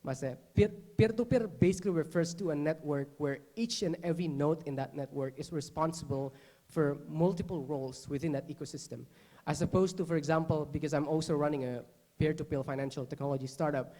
Maksudnya, peer-to-peer basically refers to a network where each and every node in that network is responsible for multiple roles within that ecosystem. As opposed to, for example, because I'm also running a peer-to-peer financial technology startup,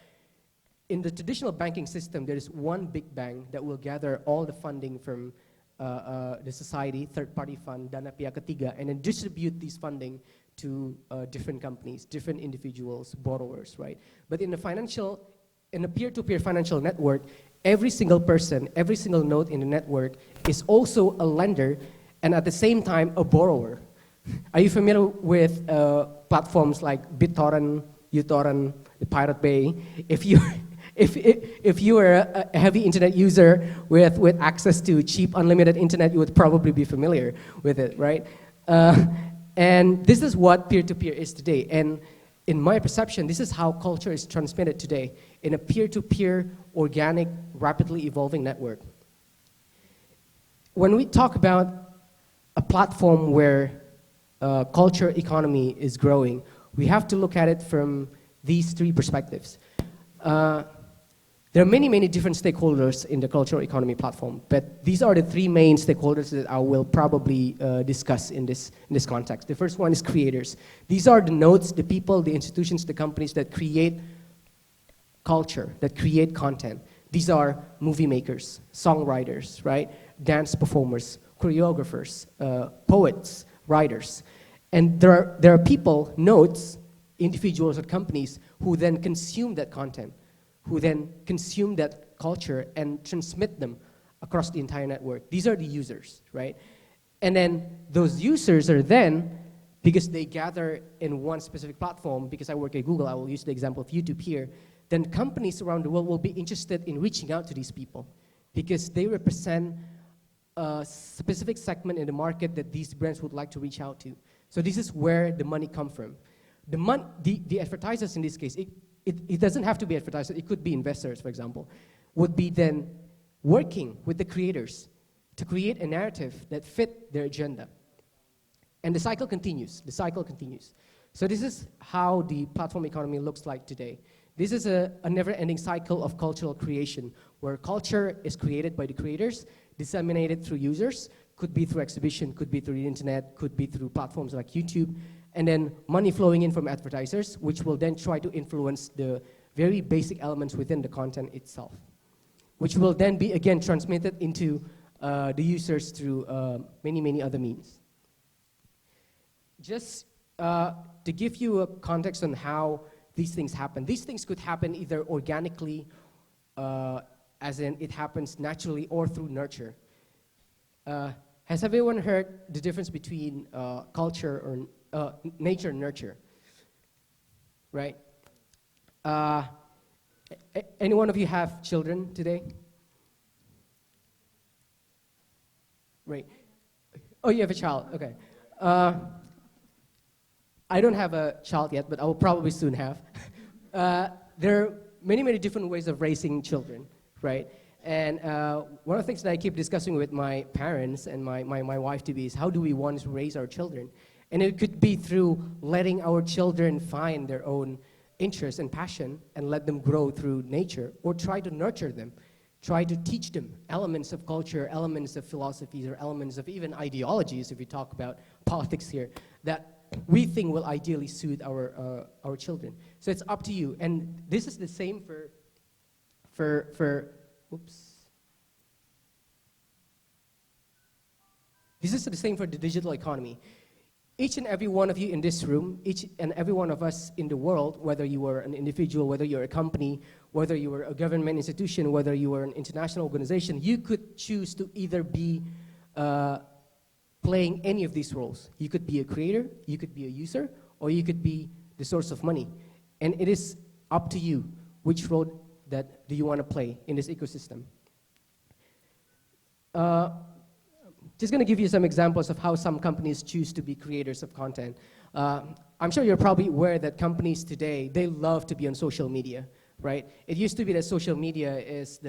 in the traditional banking system, there is one big bank that will gather all the funding from the society, third-party fund, dana pihak ketiga, and then distribute these funding to different companies, different individuals, borrowers, right? But in a peer-to-peer financial network, every single person, every single node in the network is also a lender and at the same time a borrower. Are you familiar with platforms like BitTorrent, uTorrent, the Pirate Bay? If you are a heavy internet user with access to cheap unlimited internet, you would probably be familiar with it, right? And this is what peer-to-peer is today. And in my perception, this is how culture is transmitted today in a peer-to-peer, organic, rapidly evolving network. When we talk about a platform where culture economy is growing, we have to look at it from these three perspectives. There are many, many different stakeholders in the cultural economy platform, but these are the three main stakeholders that I will probably discuss in this context. The first one is creators. These are the nodes, the people, the institutions, the companies that create culture, that create content. These are movie makers, songwriters, right? Dance performers, choreographers, poets, writers. And there are people, nodes, individuals or companies who then consume that content, who then consume that culture and transmit them across the entire network. These are the users, right? And then those users are then, because they gather in one specific platform, because I work at Google, I will use the example of YouTube here, then companies around the world will be interested in reaching out to these people because they represent a specific segment in the market that these brands would like to reach out to. So this is where the money comes from. The advertisers in this case, it doesn't have to be advertisers, it could be investors, for example, would be then working with the creators to create a narrative that fit their agenda. And the cycle continues, So this is how the platform economy looks like today. This is a never-ending cycle of cultural creation, where culture is created by the creators, disseminated through users, could be through exhibition, could be through the internet, could be through platforms like YouTube, and then money flowing in from advertisers, which will then try to influence the very basic elements within the content itself, which will then be, again, transmitted into the users through many, many other means. Just to give you a context on how these things happen. These things could happen either organically, as in it happens naturally, or through nurture. Has everyone heard the difference between culture or nature and nurture? Right? Any one of you have children today? Right. Oh, you have a child. Okay. I don't have a child yet, but I will probably soon have. There are many, many different ways of raising children, right? And one of the things that I keep discussing with my parents and my wife-to-be is how do we want to raise our children? And it could be through letting our children find their own interest and passion and let them grow through nature, or try to nurture them, try to teach them elements of culture, elements of philosophies, or elements of even ideologies, if we talk about politics here, that we think will ideally suit our children. So it's up to you. And this is the same This is the same for the digital economy. Each and every one of you in this room, each and every one of us in the world, whether you are an individual, whether you're a company, whether you are a government institution, whether you are an international organization, you could choose to either be playing any of these roles. You could be a creator, you could be a user, or you could be the source of money. And it is up to you which role that do you want to play in this ecosystem. Just going to give you some examples of how some companies choose to be creators of content. I'm sure you're probably aware that companies today, they love to be on social media, right? It used to be that social media is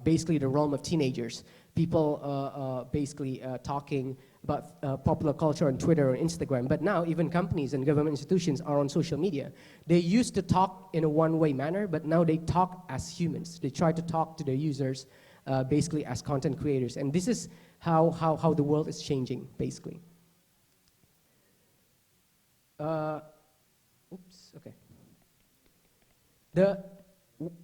basically the realm of teenagers. People basically talking about popular culture on Twitter or Instagram, but now even companies and government institutions are on social media. They used to talk in a one-way manner, but now they talk as humans. They try to talk to their users basically as content creators. And this is how the world is changing, basically. Oops, okay. The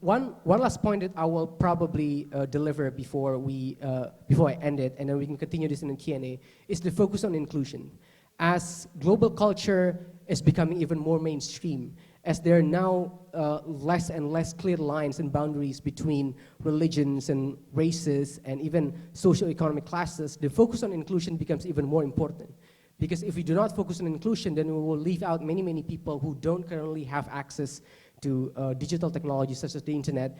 one last point that I will probably deliver before I end it, and then we can continue this in the Q&A, is the focus on inclusion. As global culture is becoming even more mainstream, as there are now less and less clear lines and boundaries between religions and races and even socio-economic classes, the focus on inclusion becomes even more important. Because if we do not focus on inclusion, then we will leave out many, many people who don't currently have access to digital technologies such as the internet,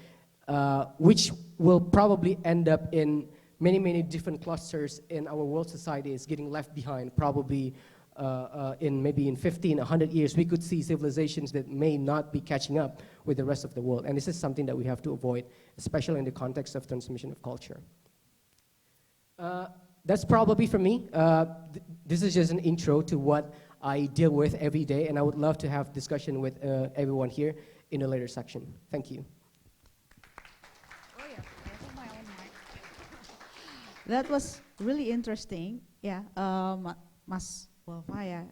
which will probably end up in many, many different clusters in our world society is getting left behind. Probably maybe in 15, 100 years, we could see civilizations that may not be catching up with the rest of the world. And this is something that we have to avoid, especially in the context of transmission of culture. That's probably for me. This is just an intro to what I deal with every day, and I would love to have discussion with everyone here in a later section. Thank you. Oh yeah, I have my own mic. That was really interesting. Yeah, Mas Walfaya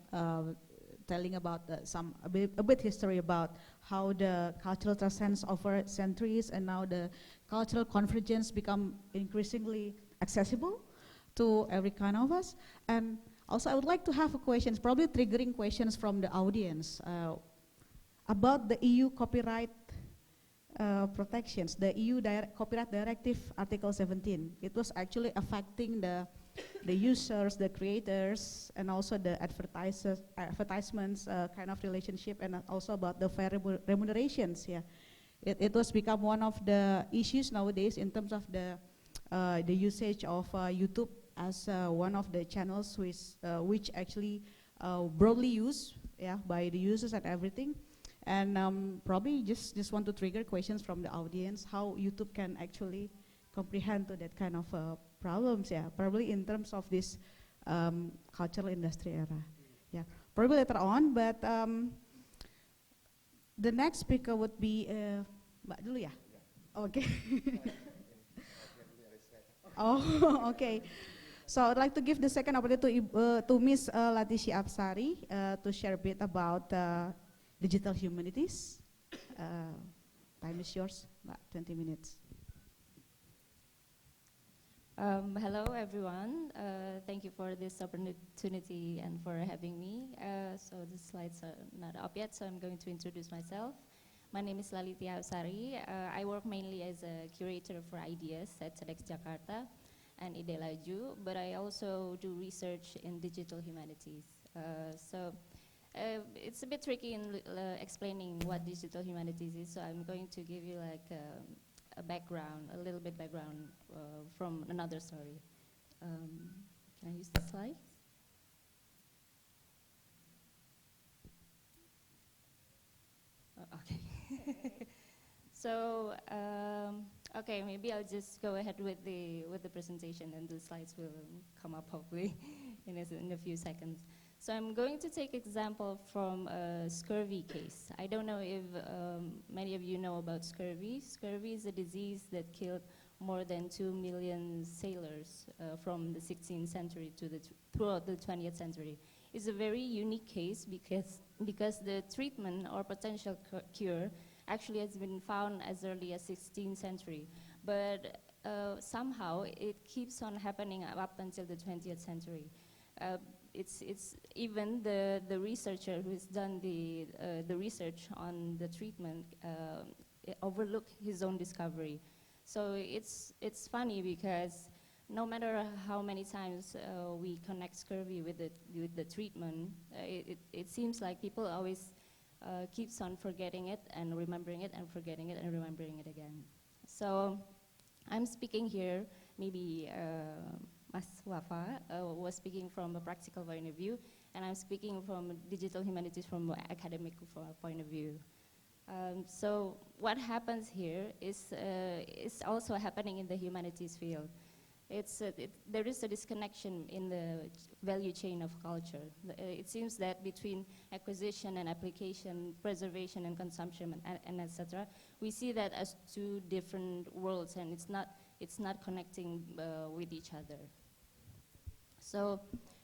telling about a bit history about how the cultural transcends over centuries, and now the cultural convergence become increasingly accessible to every kind of us. And also I would like to have questions, probably triggering questions from the audience about the EU copyright protections, the EU Copyright Directive Article 17. It was actually affecting the users, the creators, and also the advertisements kind of relationship, and also about the fair remunerations. Yeah, it was become one of the issues nowadays in terms of the usage of YouTube as one of the channels which actually broadly used, yeah, by the users and everything. And probably just want to trigger questions from the audience, how YouTube can actually comprehend to that kind of problems, yeah, probably in terms of this cultural industry era. Yeah, probably later on, but the next speaker would be Mbak dulu ya? Okay. Oh, okay. So I'd like to give the second opportunity to Ms. Latishi Absari to share a bit about digital humanities. Time is yours, about 20 minutes. Hello everyone, thank you for this opportunity and for having me. So the slides are not up yet, so I'm going to introduce myself. My name is Laliti Absari. I work mainly as a curator for ideas at TEDx Jakarta and Ide Laju, but I also do research in digital humanities. It's a bit tricky in explaining what digital humanities is, so I'm going to give you like a background, a little bit background from another story. Can I use the slide? Okay. So, okay, maybe I'll just go ahead with the presentation, and the slides will come up hopefully in a few seconds. So I'm going to take example from a scurvy case. I don't know if many of you know about scurvy. Scurvy is a disease that killed more than 2 million sailors from the 16th century to throughout the 20th century. It's a very unique case because the treatment or potential cure actually has been found as early as 16th century. But somehow it keeps on happening up until the 20th century. It's even the researcher who's done the research on the treatment overlooked his own discovery. So it's funny because no matter how many times we connect scurvy with the treatment, it seems like people always keeps on forgetting it and remembering it and forgetting it and remembering it again. So I'm speaking here, maybe Mas Wafa was speaking from a practical point of view, and I'm speaking from digital humanities from an academic point of view. So what happens here is also happening in the humanities field. there is a disconnection in the value chain of culture. It seems that between acquisition and application, preservation and consumption, and etc., we see that as two different worlds, and it's not connecting with each other. So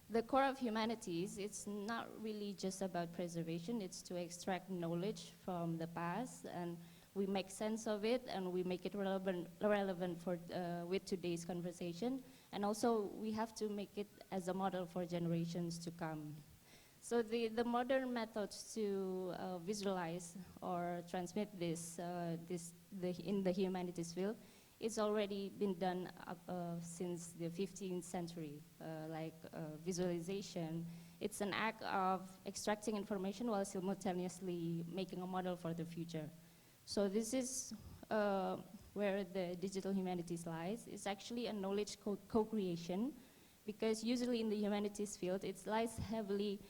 the core of humanities, it's not really just about preservation, it's to extract knowledge from the past, and we make sense of it, and we make it relevant for, with today's conversation. And also, we have to make it as a model for generations to come. So the modern methods to visualize or transmit this, in the humanities field, it's already been done since the 15th century, like visualization. It's an act of extracting information while simultaneously making a model for the future. So this is where the digital humanities lies. It's actually a knowledge co-creation, because usually in the humanities field, it lies heavily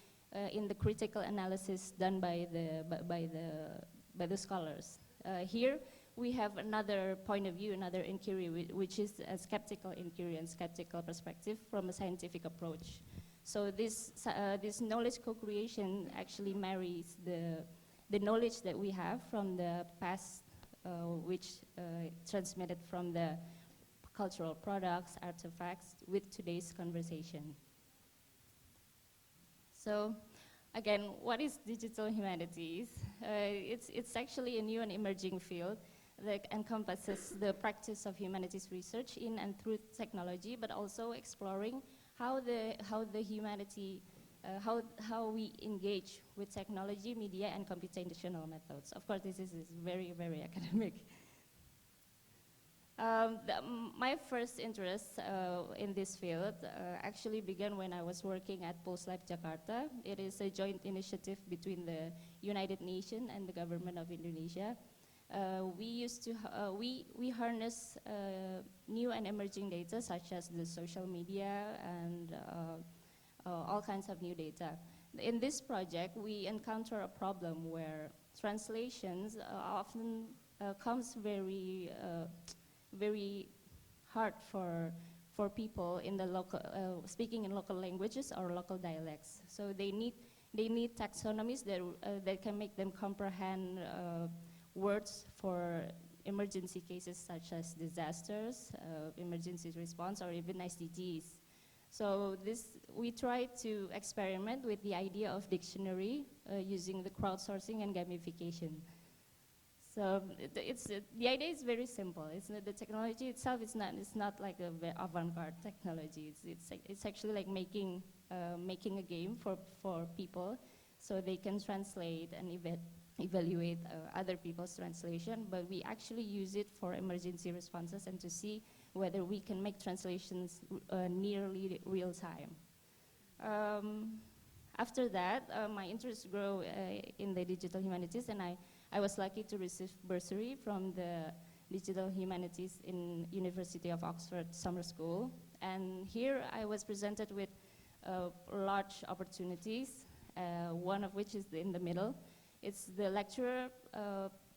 in the critical analysis done by the scholars. Here, we have another point of view, another inquiry, which is a skeptical inquiry and skeptical perspective from a scientific approach. So this knowledge co-creation actually marries the knowledge that we have from the past, which transmitted from the cultural products, artifacts, with today's conversation. So, again, what is digital humanities? It's actually a new and emerging field that encompasses the practice of humanities research in and through technology, but also exploring how the humanity, how we engage with technology, media, and computational methods. Of course, this is very, very academic. My first interest in this field actually began when I was working at Pulse Lab Jakarta. It is a joint initiative between the United Nations and the government of Indonesia. We used to we harness new and emerging data, such as the social media and all kinds of new data. In this project, we encounter a problem where translations often comes very hard for people in the local speaking in local languages or local dialects. So they need taxonomies that can make them comprehend words for emergency cases such as disasters, emergency response, or even SDGs. So we try to experiment with the idea of dictionary using the crowdsourcing and gamification. So the idea is very simple. The technology itself is not like a avant-garde technology. It's actually like making a game for people, so they can translate and evaluate other people's translation. But we actually use it for emergency responses and to see whether we can make translations nearly real time. After that, my interest grew in the digital humanities, and I was lucky to receive bursary from the Digital Humanities in University of Oxford Summer School. And here I was presented with large opportunities, one of which is in the middle. It's the lecturer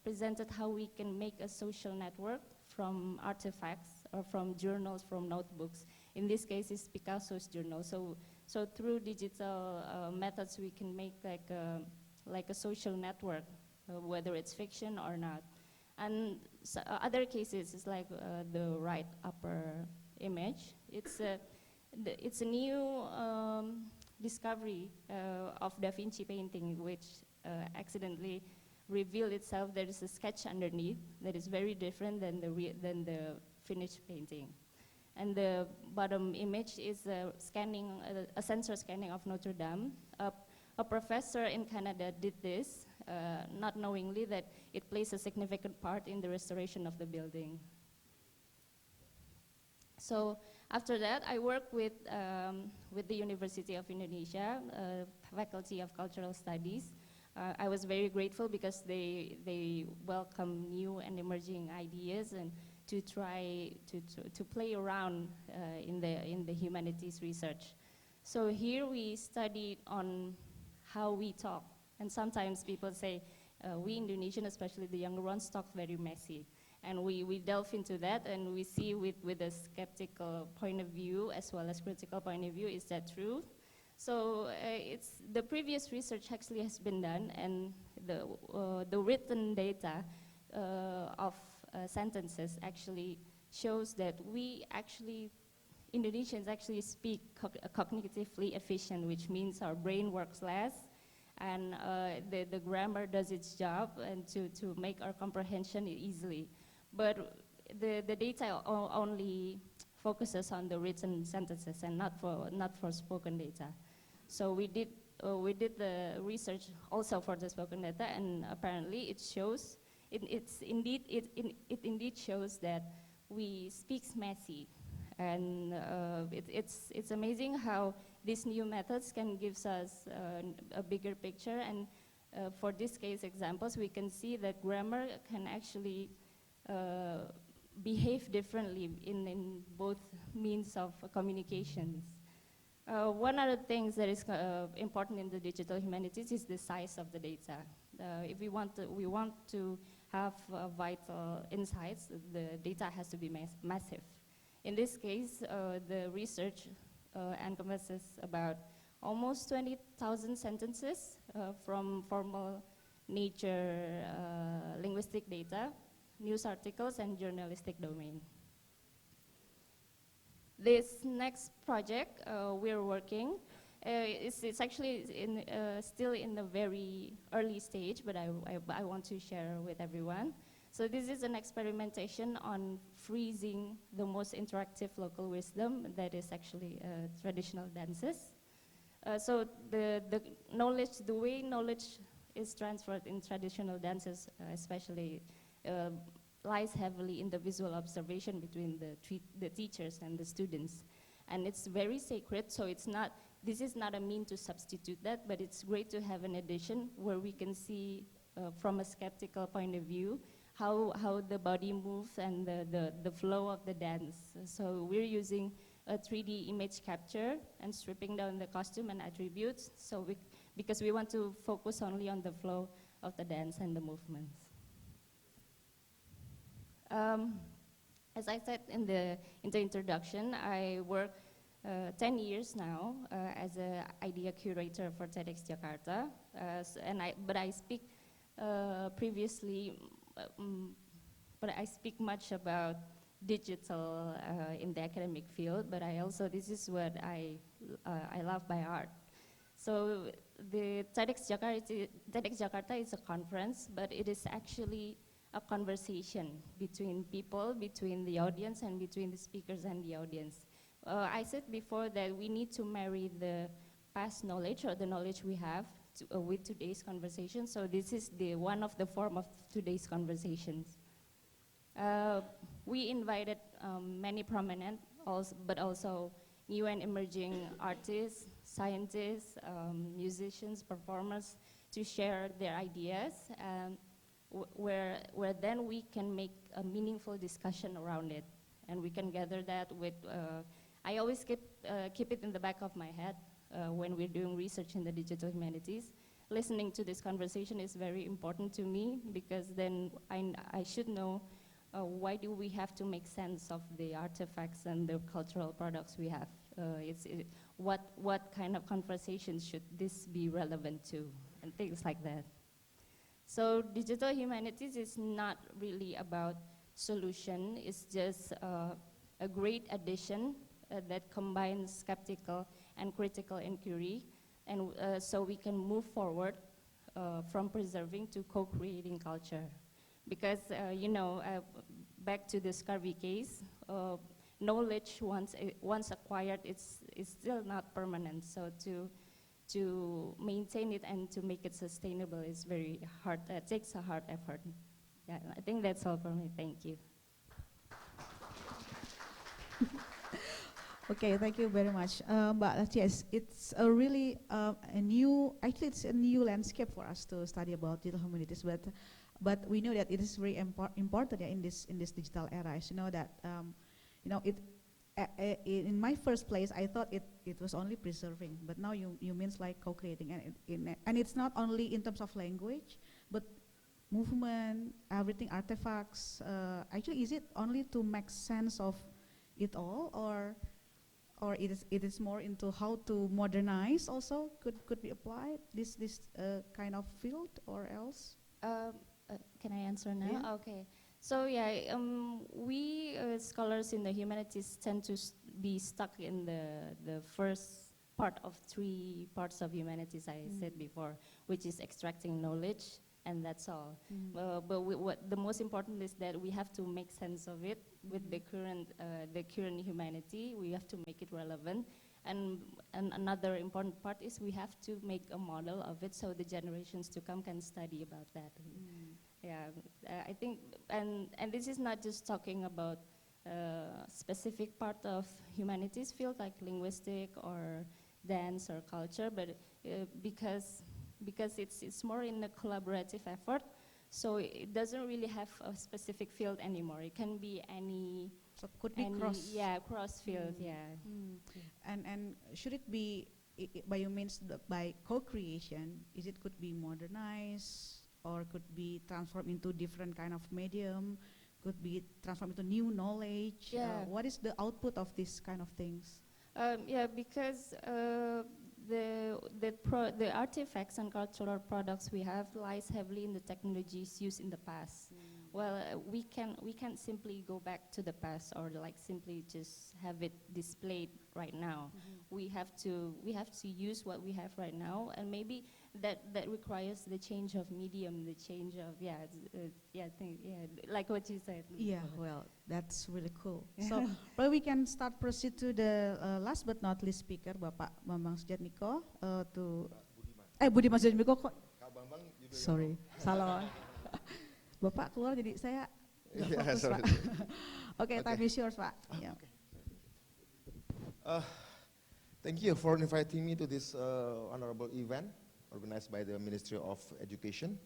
presented how we can make a social network from artifacts or from journals, from notebooks. In this case, it's Picasso's journal. So through digital methods, we can make like a social network, whether it's fiction or not. And so other cases is like the right upper image. It's a new discovery of Da Vinci painting, which accidentally revealed itself. There is a sketch underneath that is very different than the finished painting. And the bottom image is a sensor scanning of Notre Dame. A professor in Canada did this, not knowingly that it plays a significant part in the restoration of the building. So after that, I worked with the University of Indonesia, Faculty of Cultural Studies. I was very grateful because they welcome new and emerging ideas and to try to play around in the humanities research. So here we studied on how we talk. And sometimes people say, we Indonesian, especially the younger ones, talk very messy. And we delve into that, and we see with a skeptical point of view as well as critical point of view, is that true? So it's the previous research actually has been done, and the written data of sentences actually shows that we actually, Indonesians actually speak cognitively efficient, which means our brain works less, and the grammar does its job and to make our comprehension easily. But the data only focuses on the written sentences and not for spoken data. So we did the research also for the spoken data, and apparently it shows it indeed shows that we speak messy, and it's amazing how these new methods can give us a bigger picture. And for this case examples, we can see that grammar can actually behave differently in both means of communications. One other thing that is important in the digital humanities is the size of the data. If we want to have vital insights, the data has to be massive. In this case, the research encompasses about almost 20,000 sentences from formal nature linguistic data, news articles, and journalistic domain. This next project we're working, it's actually still in a very early stage, but I want to share with everyone. So this is an experimentation on freezing the most interactive local wisdom, that is actually traditional dances. So the way knowledge is transferred in traditional dances, especially, lies heavily in the visual observation between the teachers and the students. And it's very sacred, so this is not a mean to substitute that, but it's great to have an addition where we can see from a skeptical point of view how the body moves and the flow of the dance. So we're using a 3D image capture and stripping down the costume and attributes, because we want to focus only on the flow of the dance and the movements. As I said in the introduction, I work 10 years now as an idea curator for TEDx Jakarta, but I speak previously, but I speak much about digital in the academic field. But this is what I love by art. So the TEDx Jakarta is a conference, but it is actually a conversation between people, between the audience, and between the speakers and the audience. I said before that we need to marry the past knowledge or the knowledge we have with today's conversation. So this is one of the form of today's conversations. We invited many prominent, but also new and emerging artists, scientists, musicians, performers to share their ideas, where then we can make a meaningful discussion around it, and we can gather that with. I always keep it in the back of my head when we're doing research in the digital humanities. Listening to this conversation is very important to me, because then I should know why do we have to make sense of the artifacts and the cultural products we have. What kind of conversations should this be relevant to, and things like that. So digital humanities is not really about solution. It's just a great addition that combines skeptical and critical inquiry, and so we can move forward from preserving to co-creating culture. Because back to the scurvy case, knowledge once acquired, it's still not permanent. So to maintain it and to make it sustainable is very hard. It takes a hard effort. Yeah, I think that's all for me. Thank you. Okay, thank you very much. But yes, it's a really it's a new landscape for us to study about digital humanities. But we know that it is very important in this digital era. As you know that in my first place, I thought it was only preserving, but now you means like co-creating, and it's not only in terms of language, but movement, everything artifacts. Actually, is it only to make sense of it all, or it is more into how to modernize also could be applied this kind of field or else? Um, can I answer now? Yeah. Okay. So yeah, we scholars in the humanities tend to be stuck in the first part of three parts of humanities I said before, which is extracting knowledge, and that's all. But what the most important is that we have to make sense of it with the current humanity. We have to make it relevant, and another important part is we have to make a model of it so the generations to come can study about that. Yeah, I think, and this is not just talking about specific part of humanities field like linguistic or dance or culture, but because it's more in a collaborative effort, so it doesn't really have a specific field anymore. It can be any. So could be cross. Yeah, cross field. Yeah. And should it be by you means by co-creation? Is it could be modernized or could be transformed into different kind of medium? Could be transformed into new knowledge. Yeah. What is the output of these kind of things? Yeah, because the artifacts and cultural products we have lies heavily in the technologies used in the past. Well, we can't simply go back to the past or like simply just have it displayed right now. We have to use what we have right now, and maybe that requires the change of medium, the change of like what you said. Yeah, well, that's really cool. So probably we can proceed to the last but not least speaker, Bapak Bambang Sujatmiko, Budiman Sujatmiko kok. Sorry, salah. Bapak keluar jadi saya nggak fokus, Pak. Okay, time is yours, Pak. Yeah. Thank you for inviting me to this honorable event organized by the Ministry of Education.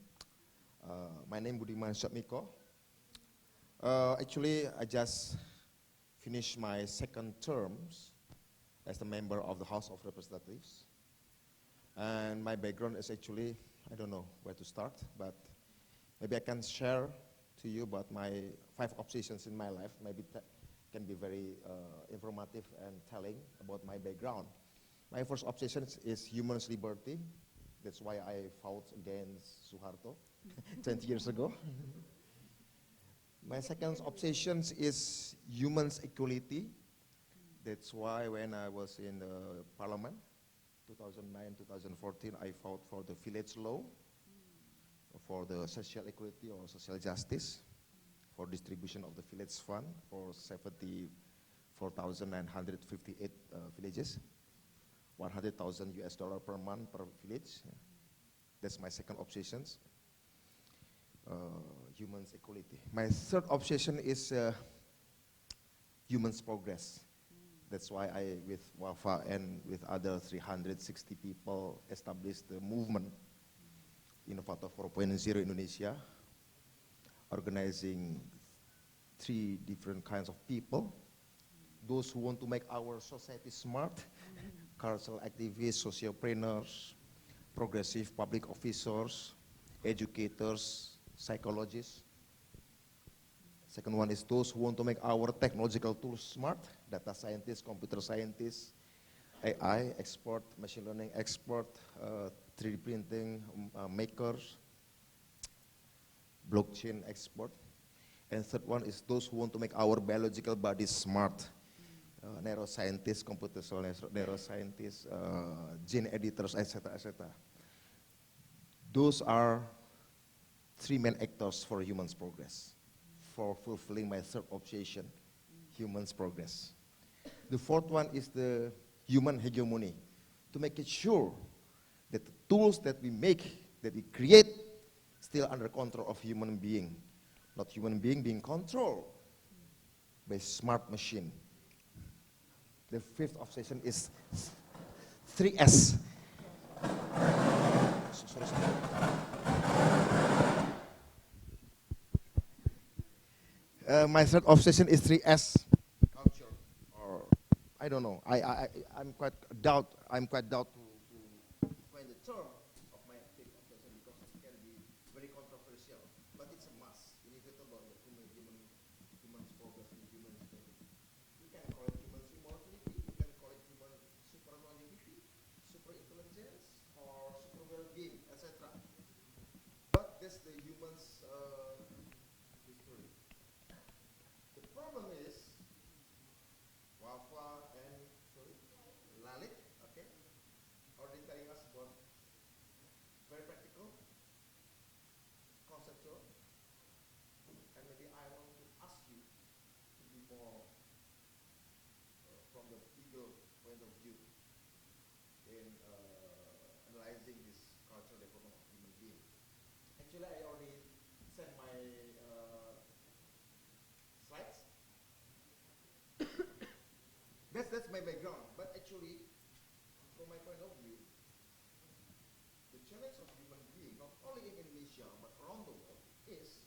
My name is Budiman Sujatmiko. Actually, I just finished my second terms as a member of the House of Representatives. And my background is actually, I don't know where to start, but maybe I can share to you about my 5 obsessions in my life. Maybe that can be very informative and telling about my background. My first obsession is human's liberty. That's why I fought against Suharto 20 years ago. My second obsession is human's equality. That's why when I was in the parliament, 2009-2014, I fought for the village law, for the social equity or social justice, for distribution of the village fund for 74,958 villages, $100,000 per month per village. That's my second obsession, human's equality. My third obsession is human's progress. That's why I, with WAFA and with other 360 people, established the movement Innovator 4.0 Indonesia, organizing 3 different kinds of people. Those who want to make our society smart, cultural activists, sociopreneurs, progressive public officers, educators, psychologists. Second one is those who want to make our technological tools smart, data scientists, computer scientists, AI expert, machine learning expert, 3D printing makers, blockchain expert. And third one is those who want to make our biological bodies smart, neuroscientists, computational neuroscientists, gene editors, etc., etc. Those are 3 main actors for human's progress, for fulfilling my third obsession, human's progress. The fourth one is the human hegemony, to make it sure that the tools that we make, that we create, still under control of human being, not human being controlled by smart machine. The fifth obsession is 3S. My third obsession is 3S culture, or I don't know. I'm quite doubt to find the term of my fifth obsession because it can be very controversial. in analyzing this cultural development of human being. Actually, I already sent my slides. That's my background. But actually, from my point of view, the challenge of human being, not only in Indonesia but around the world, is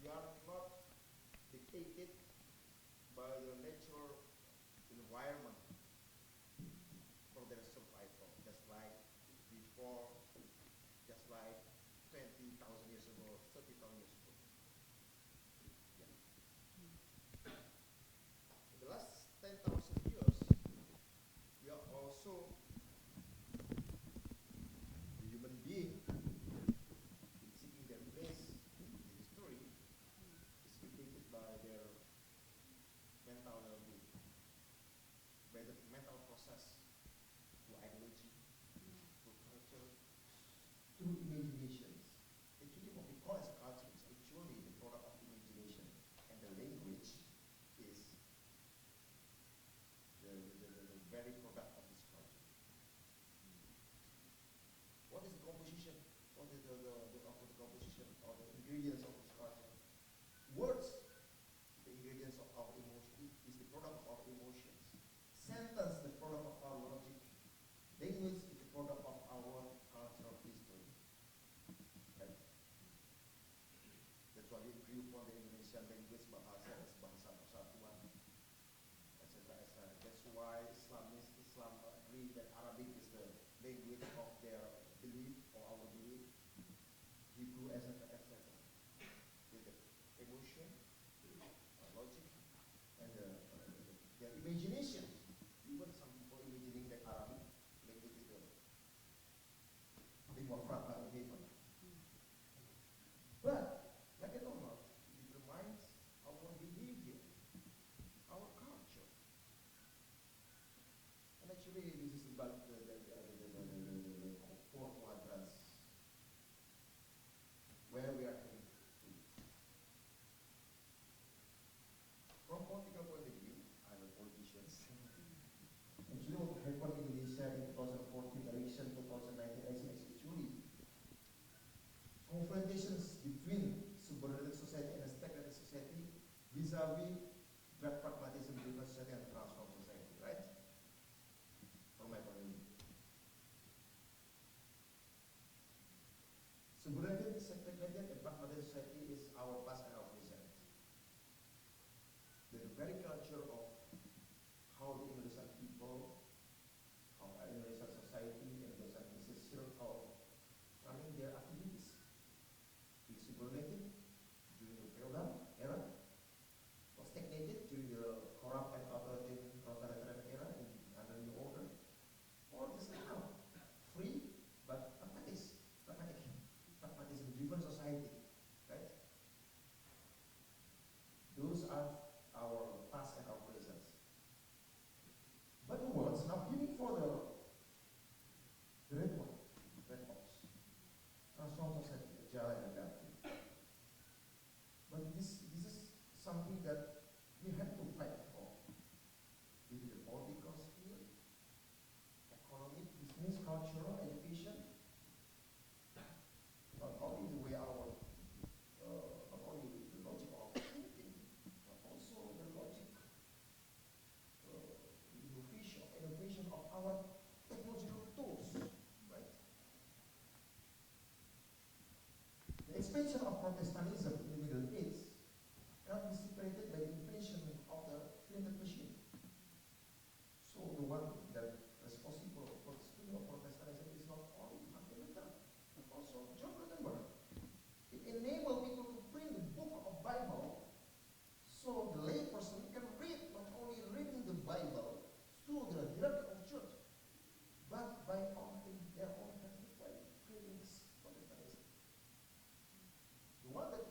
we are not dictated by the natural environment for their survival, just like before, just like 20,000 years ago, 30,000 years ago. Yeah. In the last 10,000 years, we are also, the human being, in seeking their place in the history, is dictated by their mental well-being, by the mental process, through ideology, through culture, through imaginations. Actually, what we call as culture is actually the product of imagination, and the language is the very product of this culture. What is the composition? What is the composition or the ingredients of this culture? Words, the ingredients of our emotion, is the product of our emotions. Sentence, the product of our logic. Language is the product of our cultural history. Right? That's why we agree upon the Indonesian language bahasa as bahasa persatuan, etc. etc. That's why Islam agree that Arabic is the language of their belief or our belief. Hebrew, etc. etc. With the emotion, logic, and their imagination. Even some people imagining that Arabic language is the lingua franca in heaven. But, like I told you, it determines our behavior, our culture. And actually, this is about the four quadrants where we are heading to. From political point of view, I'm a politician. Actually, what happened in Indonesia in 2014 election, 2019 election is actually confrontations between subordinated society and a stagnated society vis-a-vis great pragmatism driven society and transform society, right? From my point of view. Subordinated, stagnated, and pragmatic society is our past and our present. The very culture of how the Indonesian people, how Indonesian society, Indonesian institution are running their activities. We subordinated during the feudal era, or stagnated during the corrupt and authoritarian era under New Order, or just now, free but pragmatism-driven society, right? Those are our past and our present. But the world is now heading for the red one, red box. Transform society, agile and adaptive. But this is something that we have to fight for. Be it the political sphere, economic, business, cultural, education. Not only the way our, not only the logic of thinking, but also the logic, innovation of our technological tools, right? The expansion of Protestantism in the Middle East cannot be separated by the invention of the printed machine. So the one that responsible for the spreading of Protestantism is not only Martin Luther, but also John Gutenberg. It enabled people to print the book of Bible, so the lay person can read, not only reading the Bible through the hierarchy of church, but by in their own hands by printing Protestantism. The one that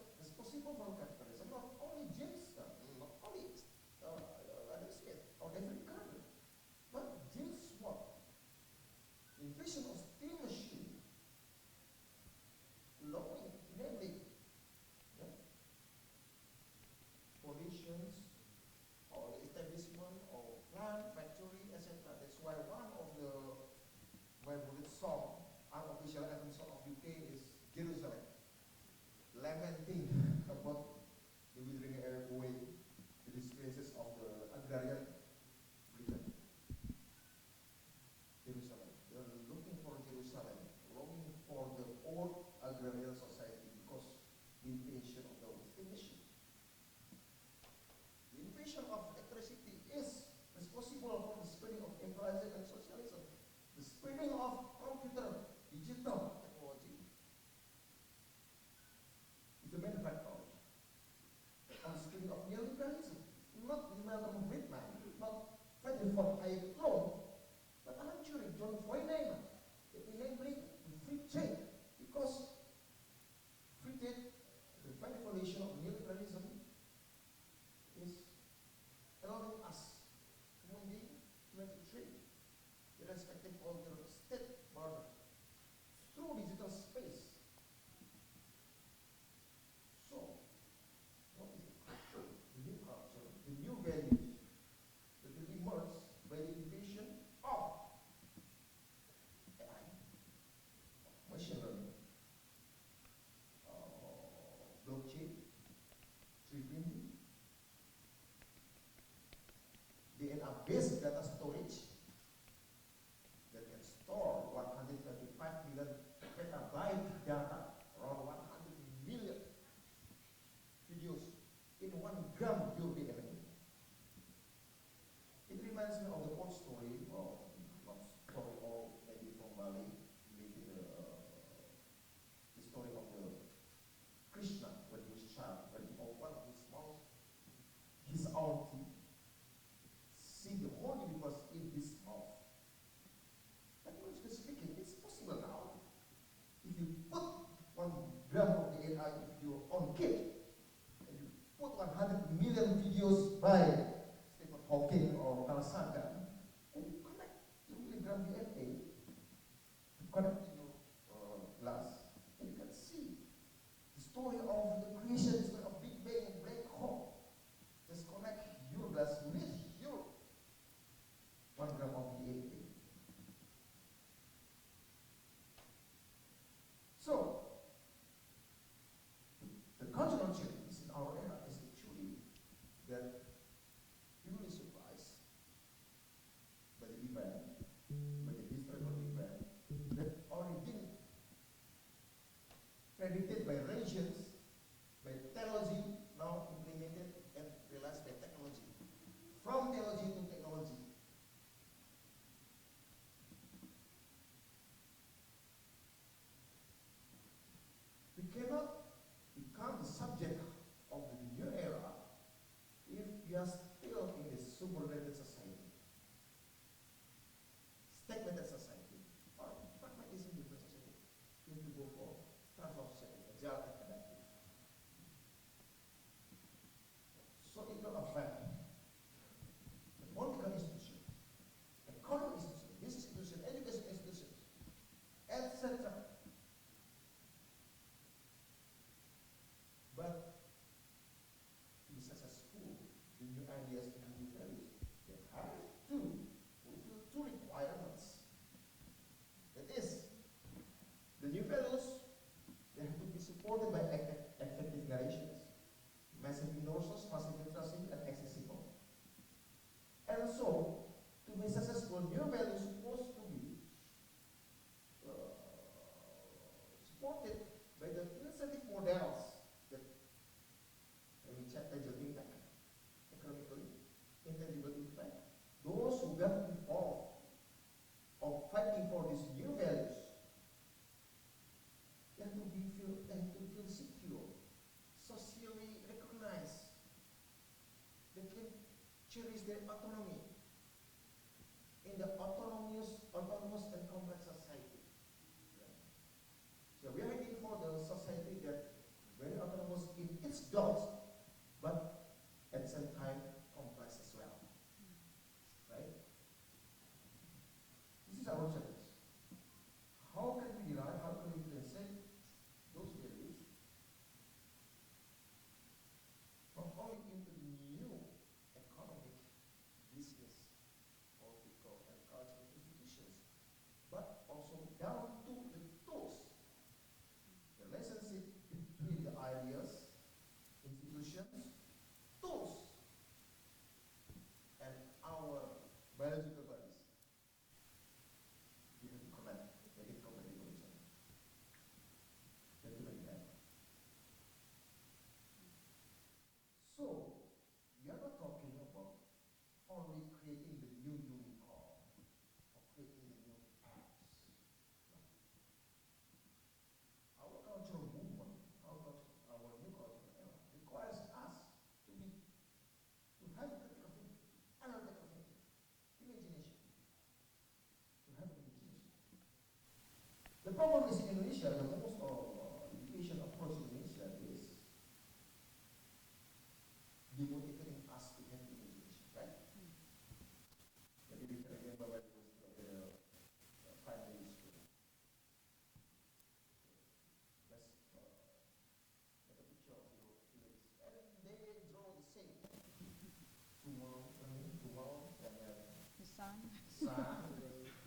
for high loan, but actually John 49, enabling free trade, because free trade, the very foundation of neoliberalism, is allowing us, human beings, to make a trade, irrespective of the state border, through digital space. So, what is the culture, the new culture, the new values that will emerge by the innovation of AI, machine learning, blockchain, 3D printing, DNA-based data storage that can store 125 million petabyte data, around 100 million videos in 1 gram pure DNA. It reminds me of the old story, well, not story or maybe from Bali, maybe the story of the Krishna when he was a child, when he opened his mouth, his auntie see the whole universe in his mouth. Technologically speaking, it's possible now. If you put 1 gram of the AI into your own kid, and you put 100 million videos by Stephen Hawking or Carl Sagan, and you connect 2 milligram DNA, you connect to your glass, and you can see the story of the creation, the story of Big Bang and black hole. Just connect your glass with your 1 gram of DNA. So, the cultural change in our era is actually that we will be surprised by the event, by the historical event that already been predicted by regions, by technology, now implemented and realized by technology. From technology to technology. We cannot become the subject of the new era if we are still in a subordinated society, stagnated society, or pragmatism driven society. We have to go for transform society, agile and adaptive. So it will affect the political institutions, economic institutions, business institutions, education institutions, etc. But to be successful, the new ideas and new values, they have to fulfill 2 requirements. That is, the new values, they have to be supported by effective narrations, massive resources, massive literacy, and accessible. And so, to be successful, new values supposed to be supported by the incentive models that tangible impact, economically, intangible impact. Those who got involved of fighting for these new values, they have to feel secure, socially recognized. They can cherish their autonomy in the autonomous and complex society. So we are heading for the society that very autonomous in its dots, but at the same time complex as well. Right? This is our challenge. How can we derive, how can we translate those values not only into the new economic, business, political, and cultural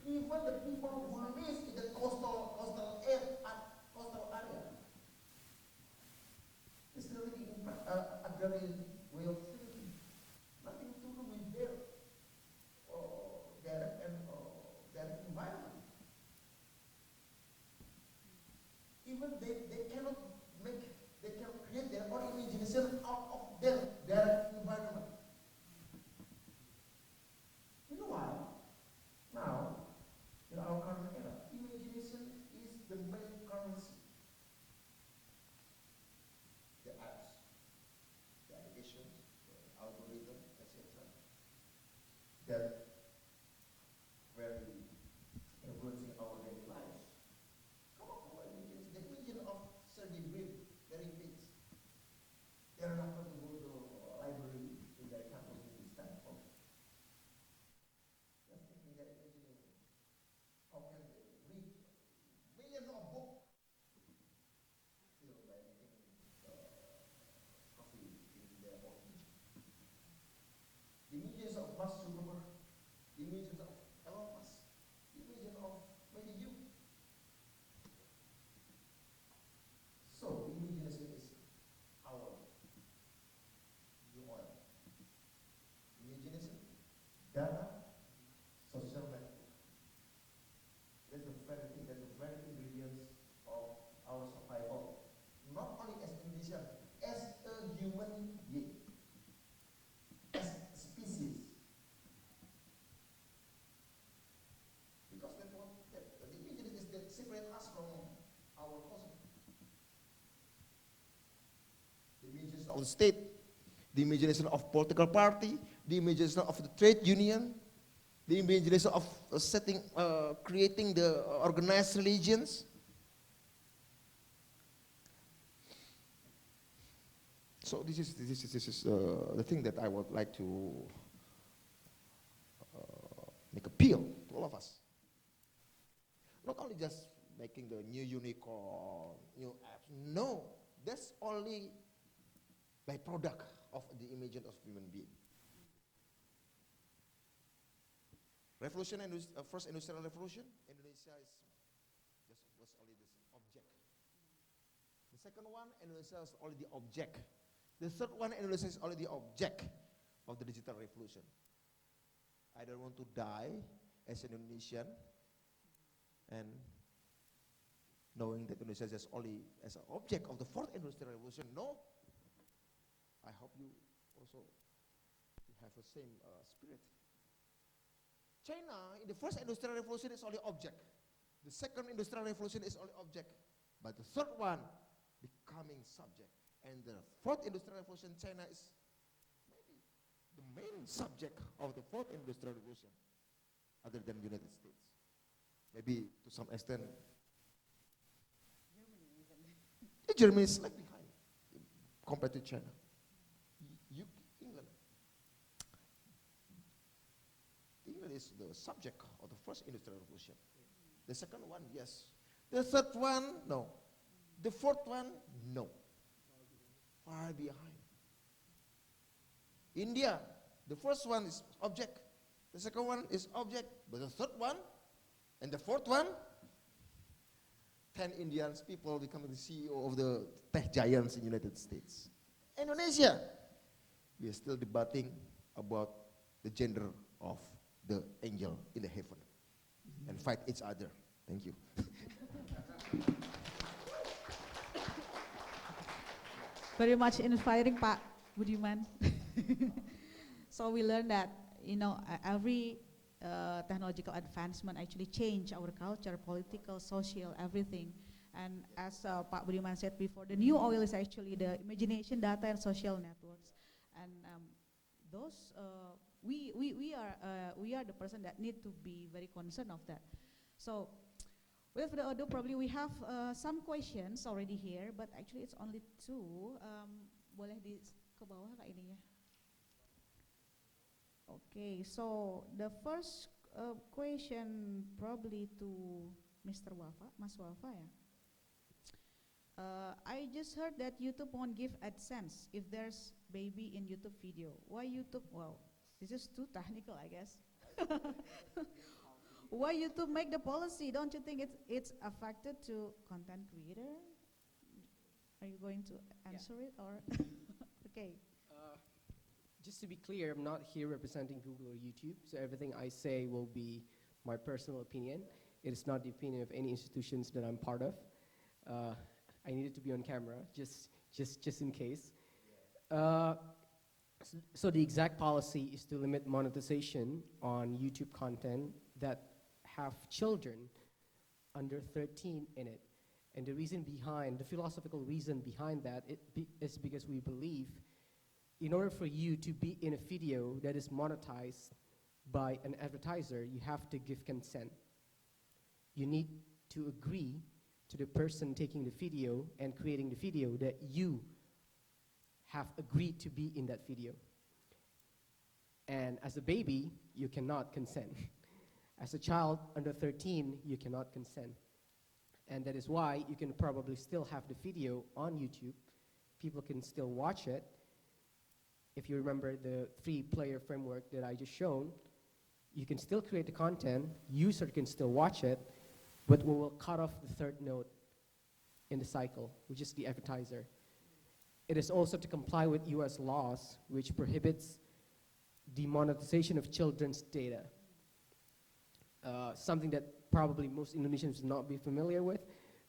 Even the people who live in the coastal area is still living in agrarian way of thinking. Nothing to do with their environment. Even they cannot create their own imagination out of their environment. You know why? Now, in our current era, imagination is the main currency. The apps, the applications, the algorithm, etc. that very influencing our daily lives. Come on, our imagination. The imagine of Sergey Brin, very big. They are not going to go to a library in their campus in Stanford. Just thinking that imagining how can they read millions of books still by making coffee in their own kitchen. The images of Mark Zuckerberg, the images of Elon Musk, the images of maybe you. So imagination is our new oil. Imagination, data, social network. That's the very ingredients of our survival. Not only as Indonesian, as a human being, as a species. Because that's what the imagination is that separate us from our cosmos. The imagination of the state, the imagination of political party, the imagination of the trade union, the imagination of creating the organized religions. So this is the thing that I would like to make appeal to all of us. Not only just making the new unicorn, new apps. No, that's only byproduct of the image of human being. First industrial revolution, Indonesia was only this object. The second one, Indonesia is only the object. The third one, Indonesia is only the object of the digital revolution. I don't want to die as an Indonesian and knowing that Indonesia is just only as an object of the fourth industrial revolution. No. I hope you also have the same spirit. China, in the first industrial revolution, is only object. The second industrial revolution is only object. But the third one, becoming subject. And the fourth industrial revolution, China is maybe the main subject of the fourth industrial revolution, other than the United States. Maybe to some extent, Germany is left behind compared to China. England is the subject of the first industrial revolution. The second one, yes. The third one, no. The fourth one, no. Far behind. India, the first one is object. The second one is object. But the third one and the fourth one, 10 Indian people becoming the CEO of the tech giants in the United States. Indonesia, we are still debating about the gender of the angel in the heaven and fight each other. Thank you. Very much inspiring, Pak Budiman. So we learned that, every technological advancement actually change our culture, political, social, everything. And as Pak Budiman said before, the new oil is actually the imagination, data, and social networks. And those we are the person that need to be very concerned of that. So without further ado, probably we have some questions already here, but actually it's only two. Boleh ke bawah Kak ininya? Okay, so the first question probably to Mr. Wafa, Mas Wafa ya. I just heard that YouTube won't give AdSense if there's baby in YouTube video. Why YouTube? Well, this is too technical, I guess. Why YouTube make the policy? Don't you think it's affected to content creator? Are you going to answer it or? Okay. Just to be clear, I'm not here representing Google or YouTube, so everything I say will be my personal opinion. It is not the opinion of any institutions that I'm part of. I needed to be on camera, just in case. So the exact policy is to limit monetization on YouTube content that have children under 13 in it. And the reason behind, the philosophical reason behind that is because we believe in order for you to be in a video that is monetized by an advertiser, you have to give consent. You need to agree to the person taking the video and creating the video that you have agreed to be in that video. And as a baby, you cannot consent. As a child under 13, you cannot consent. And that is why you can probably still have the video on YouTube. People can still watch it. If you remember the 3-player framework that I just shown, you can still create the content, user can still watch it, but we will cut off the third node in the cycle, which is the advertiser. It is also to comply with US laws, which prohibits the monetization of children's data. Something that probably most Indonesians will not be familiar with,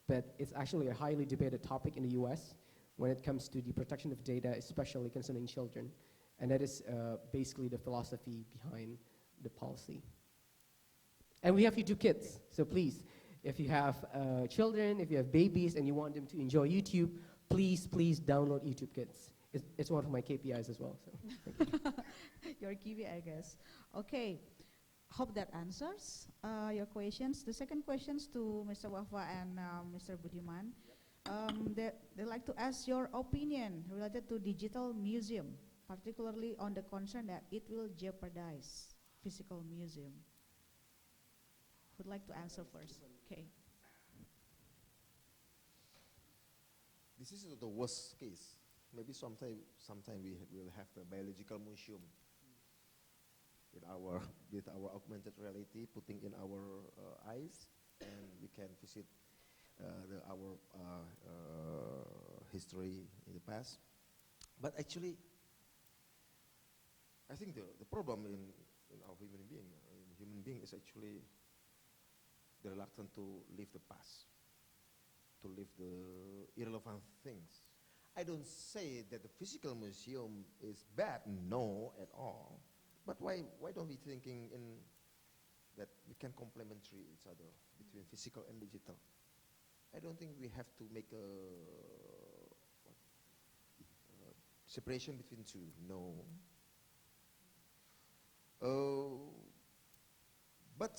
but it's actually a highly debated topic in the US when it comes to the protection of data, especially concerning children. And that is basically the philosophy behind the policy. And we have YouTube Kids, so please, if you have children, if you have babies and you want them to enjoy YouTube, please download YouTube Kids. It's one of my KPIs as well. So. Your KPI, I guess. Okay. Hope that answers your questions. The second questions to Mr. Wafa and Mr. Budiman. They like to ask your opinion related to digital museum, particularly on the concern that it will jeopardize physical museum. Who'd like to answer first? Okay. This is the worst case. Maybe sometime we will have the biological museum with our augmented reality, putting in our eyes, and we can visit our history in the past. But actually, I think the problem in our human being is actually the reluctant to leave the past, to leave the irrelevant things. I don't say that the physical museum is bad, no, at all. But why don't we thinking in that we can complementary each other between physical and digital? I don't think we have to make a separation between two. No. But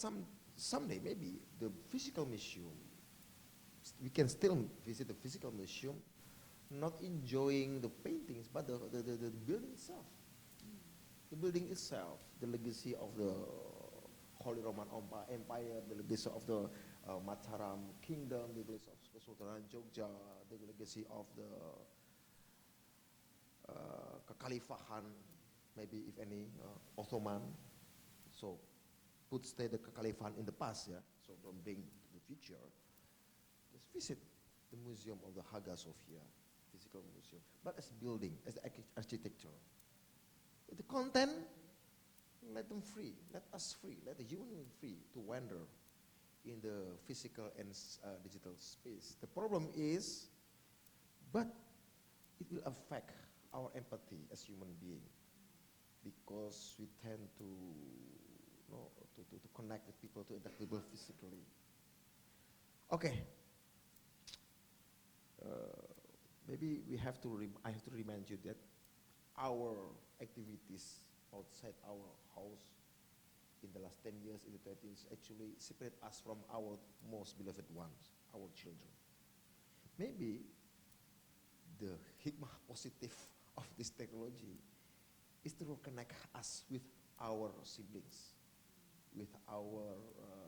someday maybe the physical museum, we can still visit the physical museum, not enjoying the paintings, but the building itself. The building itself, the legacy of the Holy Roman Empire, the legacy of the Mataram Kingdom, the legacy of Kesultanan Jogja, the legacy of the Kekhalifahan, maybe if any, Ottoman. So stay the Kekhalifahan in the past, yeah. So don't bring to the future. Just visit the museum of the Hagia Sophia, physical museum, but as building, as architecture. The content, let them free, let us free, let the human being free to wander in the physical and digital space. The problem is, but it will affect our empathy as human being because we tend to connect with people, to interact with people physically. Okay. Maybe I have to remind you that our activities outside our house in the last 10 years, in the 20 years, actually separate us from our most beloved ones, our children. Maybe the hikmah positive of this technology is to reconnect us with our siblings, with our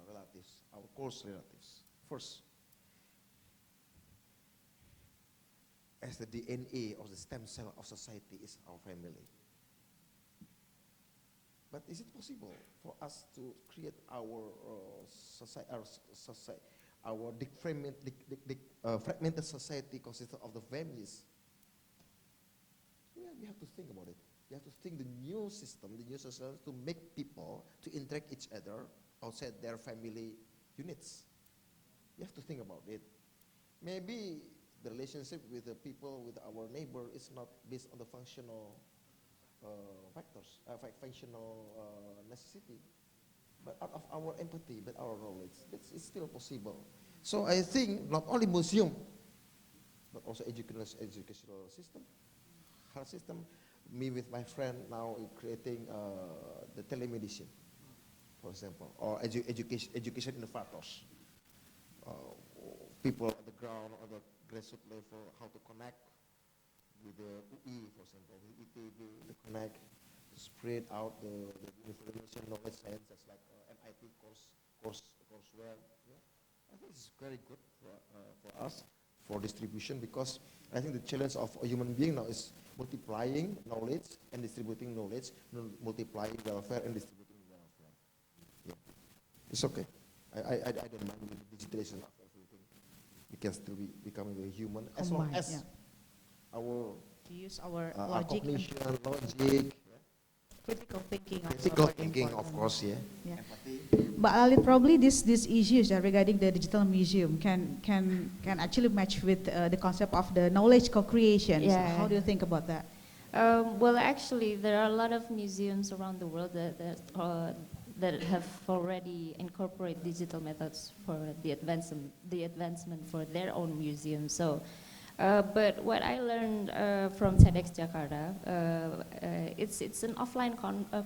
relatives, our close relatives. First, as the DNA of the stem cell of society is our family. But is it possible for us to create our society, our fragmented society consisting of the families? Yeah, we have to think about it. We have to think the new system, the new society to make people to interact each other outside their family units. You have to think about it. Maybe the relationship with the people, with our neighbor, is not based on the functional factors, functional necessity, but out of our empathy, but our knowledge. It's still possible. So I think not only museum, but also educational system, health system. Me with my friend now creating the telemedicine, for example, or education innovators. People on the ground, on the grassroots level, how to connect with the UI, for example, with ITB, to connect, to spread out the information, knowledge, sciences like MIT courseware. Yeah. I think it's very good for us, for distribution, because I think the challenge of a human being now is multiplying knowledge and distributing knowledge, multiplying welfare and distributing welfare. Yeah. It's okay. I don't mind with digitalization of everything. We can still be becoming a human as long as our to use our our logic, cognition, logic, critical thinking, critical thinking, of course, yeah. Empathy. But Ali, probably these issues regarding the digital museum can actually match with the concept of the knowledge co-creation. Yeah. So how do you think about that? Well, actually, there are a lot of museums around the world that have already incorporated digital methods for the advancement for their own museum. So, but what I learned from TEDx Jakarta, it's an offline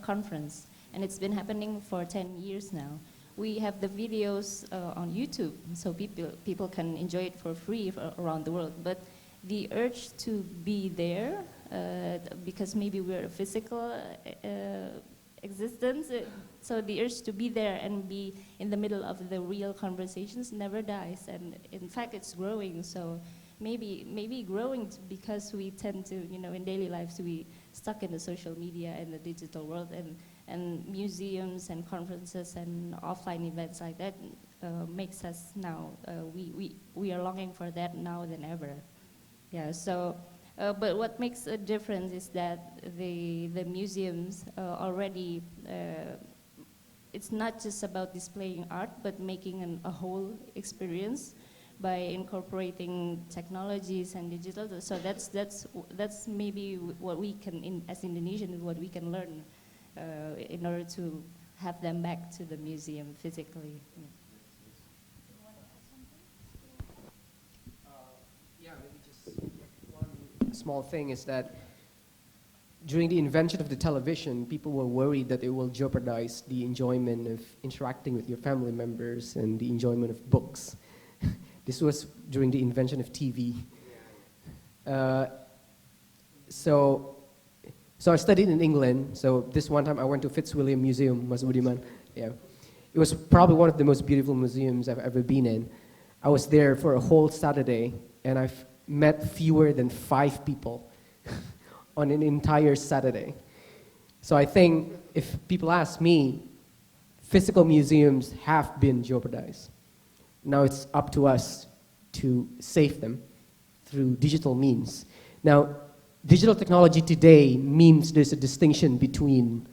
conference, and it's been happening for 10 years now. We have the videos on YouTube, so people can enjoy it for free around the world. But the urge to be there, because maybe we're a physical existence, so the urge to be there and be in the middle of the real conversations never dies, and in fact it's growing. So maybe growing because we tend to, in daily lives we stuck in the social media and the digital world, and museums and conferences and offline events like that makes us now, we are longing for that now than ever. Yeah, so, but what makes a difference is that the museums already, it's not just about displaying art, but making a whole experience by incorporating technologies and digital. So that's maybe what we can, as Indonesians, what we can learn in order to have them back to the museum physically. Yeah. Small thing is that during the invention of the television, people were worried that it will jeopardize the enjoyment of interacting with your family members and the enjoyment of books. This was during the invention of TV. So I studied in England. So this one time I went to Fitzwilliam Museum, Mas Budiman. Yeah, it was probably one of the most beautiful museums I've ever been in. I was there for a whole Saturday, and I've met fewer than 5 people on an entire Saturday. So I think if people ask me, physical museums have been jeopardized. Now it's up to us to save them through digital means. Now, digital technology today means there's a distinction between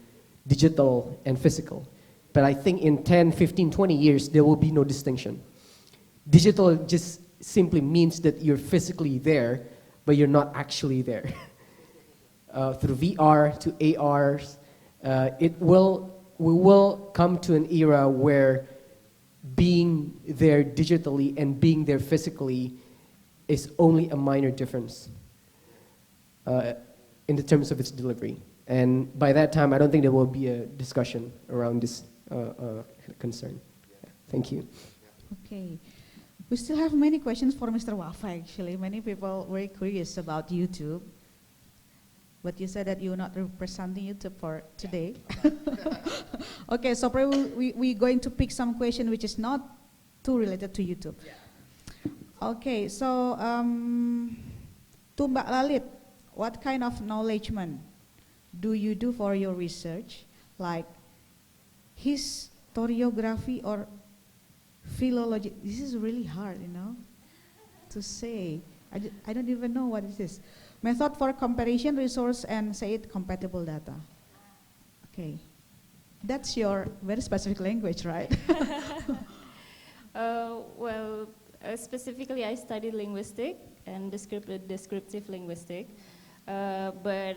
digital and physical. But I think in 10, 15, 20 years, there will be no distinction. Digital just simply means that you're physically there, but you're not actually there. Through VR to AR, we will come to an era where being there digitally and being there physically is only a minor difference in the terms of its delivery. And by that time, I don't think there will be a discussion around this concern. Thank you. Okay. We still have many questions for Mr. Wafa, actually. Many people were curious about YouTube. But you said that you're not representing YouTube for today. Okay, so probably we're going to pick some question which is not too related to YouTube. Okay, so to Mbak Lalit, what kind of knowledgement do you do for your research? like historiography or philology. This is really hard, to say. I don't even know what it is. Method for comparison, resource, and say it compatible data. Okay. That's your very specific language, right? Well, specifically I studied linguistic and descriptive linguistic. But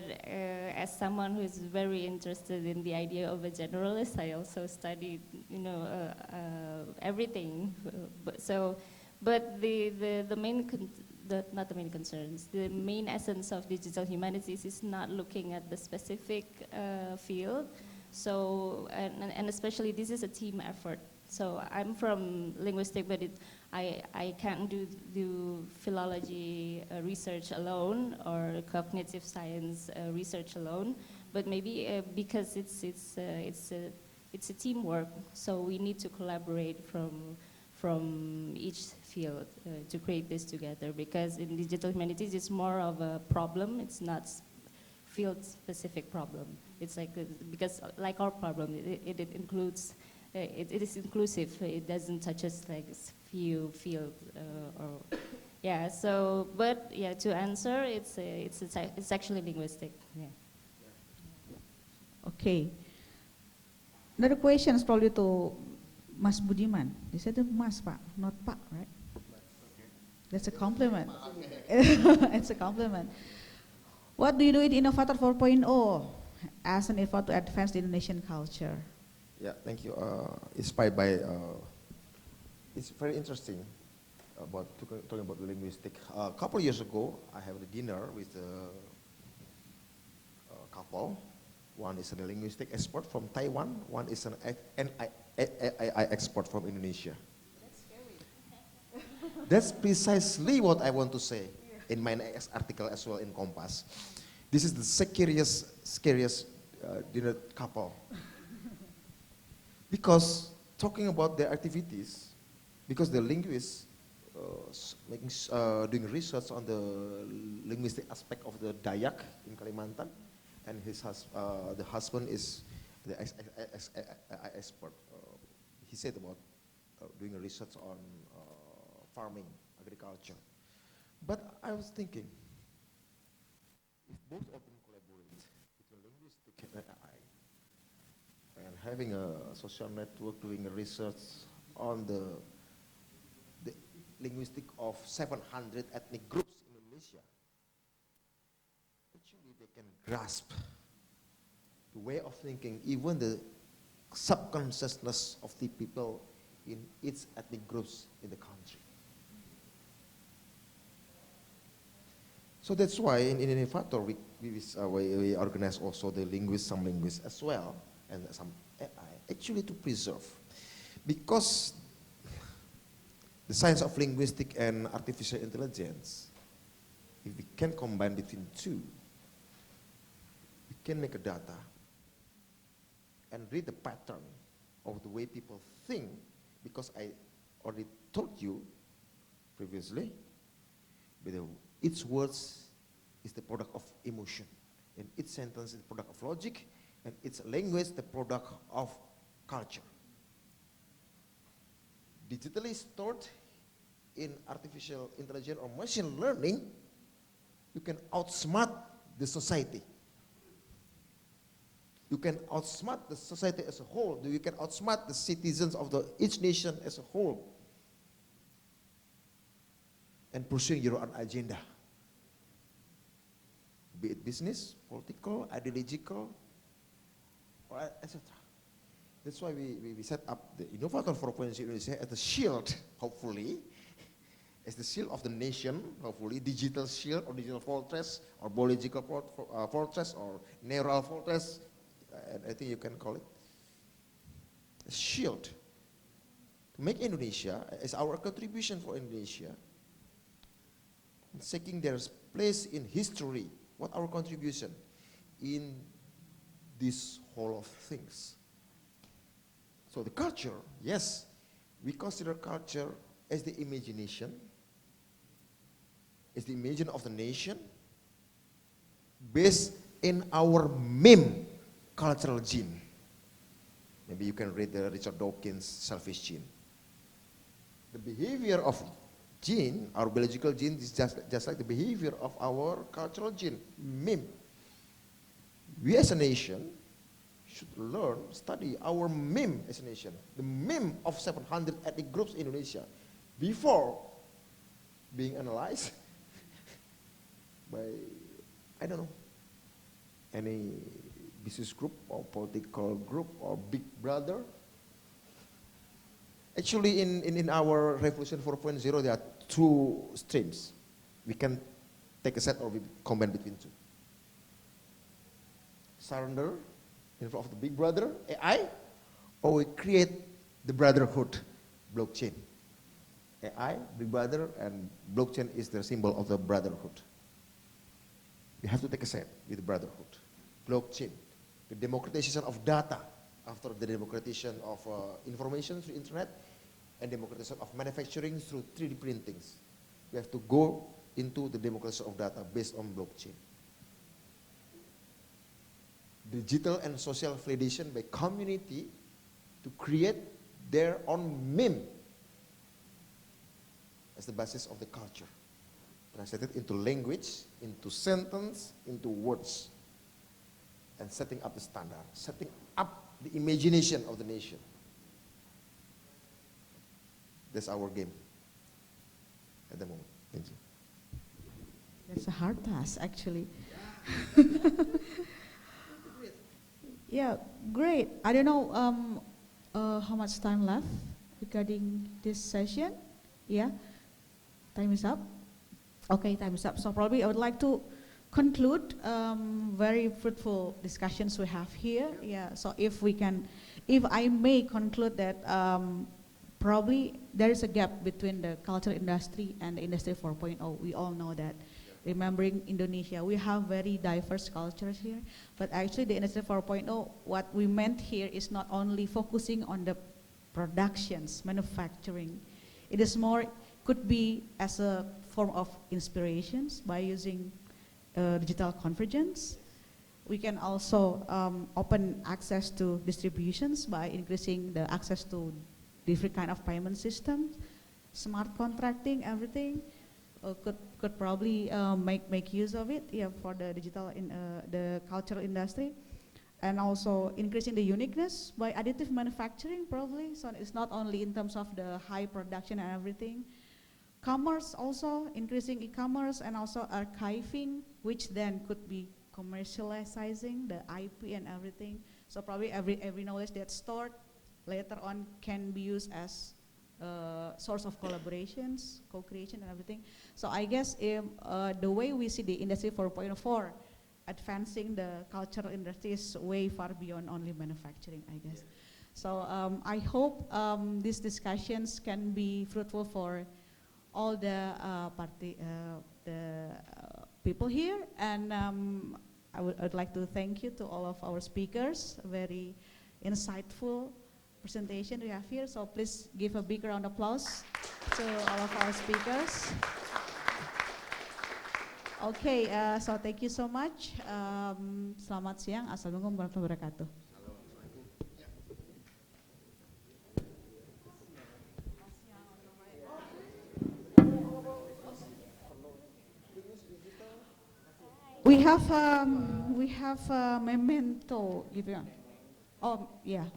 as someone who is very interested in the idea of a generalist, I also studied, everything. But the main, not the main concerns, the main essence of digital humanities is not looking at the specific field. So, and especially this is a team effort. So I'm from linguistic, but I can't do philology research alone or cognitive science research alone. But maybe because it's a teamwork, so we need to collaborate from each field to create this together. Because in digital humanities, it's more of a problem. It's not field-specific problem. It's like because like our problem, it includes. It is inclusive. It doesn't touch us like few field or yeah. So, but yeah, to answer, it's actually linguistic. Yeah. Okay. Another question is probably to Mas Budiman. You said Mas Pak, not Pak, right? That's a compliment. It's a compliment. What do you do in Innovator 4.0 as an effort to advance the Indonesian culture? Yeah, thank you. Inspired by, it's very interesting about talking about linguistic. A couple of years ago, I had a dinner with a couple. One is a linguistic expert from Taiwan. One is an AI expert from Indonesia. That's scary. That's precisely what I want to say in my next article as well in Kompas. This is the scariest dinner couple. Because talking about their activities, because the linguists doing research on the linguistic aspect of the Dayak in Kalimantan, and the husband is the expert. He said about doing research on farming, agriculture. But I was thinking, if both of them collaborate between linguistic and AI, and having a social network doing research on the linguistic of 700 ethnic groups in Indonesia, actually they can grasp the way of thinking, even the subconsciousness of the people in its ethnic groups in the country. So that's why in Innovator we organize also the linguists, some linguists as well, and some AI, actually to preserve. Because the science of linguistic and artificial intelligence, if we can combine between two, we can make a data and read the pattern of the way people think, because I already told you previously, each words is the product of emotion, and each sentence is the product of logic, and its language the product of culture. Digitally stored in artificial intelligence or machine learning, you can outsmart the society. You can outsmart the society as a whole. You can outsmart the citizens of each nation as a whole, and pursuing your own agenda, be it business, political, ideological, or etc. That's why we set up the Innovator 4.0 Indonesia as a shield, hopefully, as the shield of the nation, hopefully, digital shield or digital fortress or biological fortress or neural fortress, and I think you can call it a shield to make Indonesia as our contribution for Indonesia, seeking their place in history. What our contribution in this whole of things? So the culture, yes, we consider culture as the imagination, as the imagination of the nation, based in our meme cultural gene. Maybe you can read Richard Dawkins' Selfish Gene. The behavior of gene, our biological gene, is just like the behavior of our cultural gene, meme. We as a nation should learn, study our meme as a nation, the meme of 700 ethnic groups in Indonesia, before being analyzed by, I don't know, any business group or political group or big brother. Actually, in our Revolution 4.0, there are two streams. We can take a set or we combine between two. Surrender in front of the big brother, AI, or we create the brotherhood, blockchain. AI, big brother, and blockchain is the symbol of the brotherhood. We have to take a set with the brotherhood. Blockchain, the democratization of data after the democratization of information through internet and democratization of manufacturing through 3D printings. We have to go into the democratization of data based on blockchain. Digital and social validation by community to create their own meme as the basis of the culture. Translated into language, into sentence, into words. And setting up the standard, setting up the imagination of the nation. That's our game at the moment. Thank you. That's a hard task, actually. Yeah, great. I don't know how much time left regarding this session. Yeah, time is up. Okay, time is up. So probably I would like to conclude very fruitful discussions we have here. Yeah, so if I may conclude that probably there is a gap between the culture industry and the industry 4.0. We all know that. Remembering Indonesia, we have very diverse cultures here, but actually the industry 4.0, what we meant here is not only focusing on the productions, manufacturing. It is more, could be as a form of inspirations by using digital convergence. We can also open access to distributions by increasing the access to different kind of payment systems, smart contracting, everything. Could probably make use of it, yeah, for the digital the cultural industry, and also increasing the uniqueness by additive manufacturing probably. So it's not only in terms of the high production and everything. Commerce also, increasing e-commerce and also archiving, which then could be commercializing the IP and everything. So probably every knowledge that's stored later on can be used as source of collaborations, co-creation and everything. So I guess if, the way we see the industry 4.4 advancing the cultural industry is way far beyond only manufacturing, I guess. So I hope these discussions can be fruitful for all the people here, and I'd like to thank you to all of our speakers, very insightful presentation we have here, so please give a big round of applause to all of our speakers. Okay, so thank you so much. Selamat siang, assalamualaikum warahmatullahi wabarakatuh. We have a memento, if you want. Oh, yeah.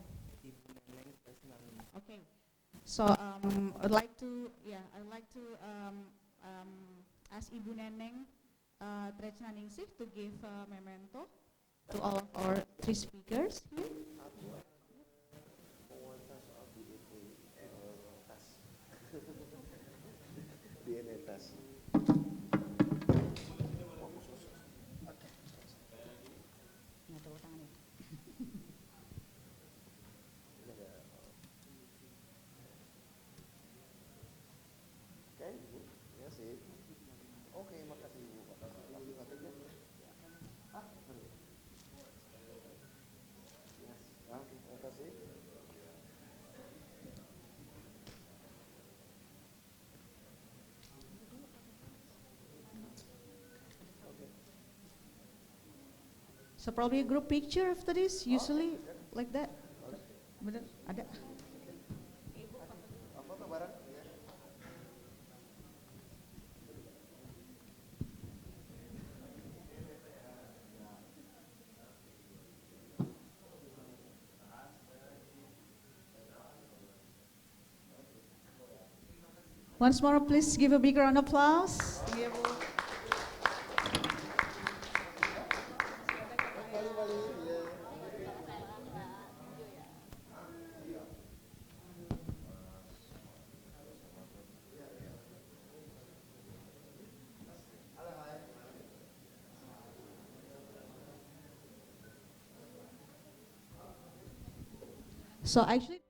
Okay. So I'd like to ask Ibu Neneng Tretna Ningsih to give a memento to all of our three speakers here. So probably a group picture after this, usually like that. Bener, ada. Once more, please give a big round of applause. Iya, Bu. So actually,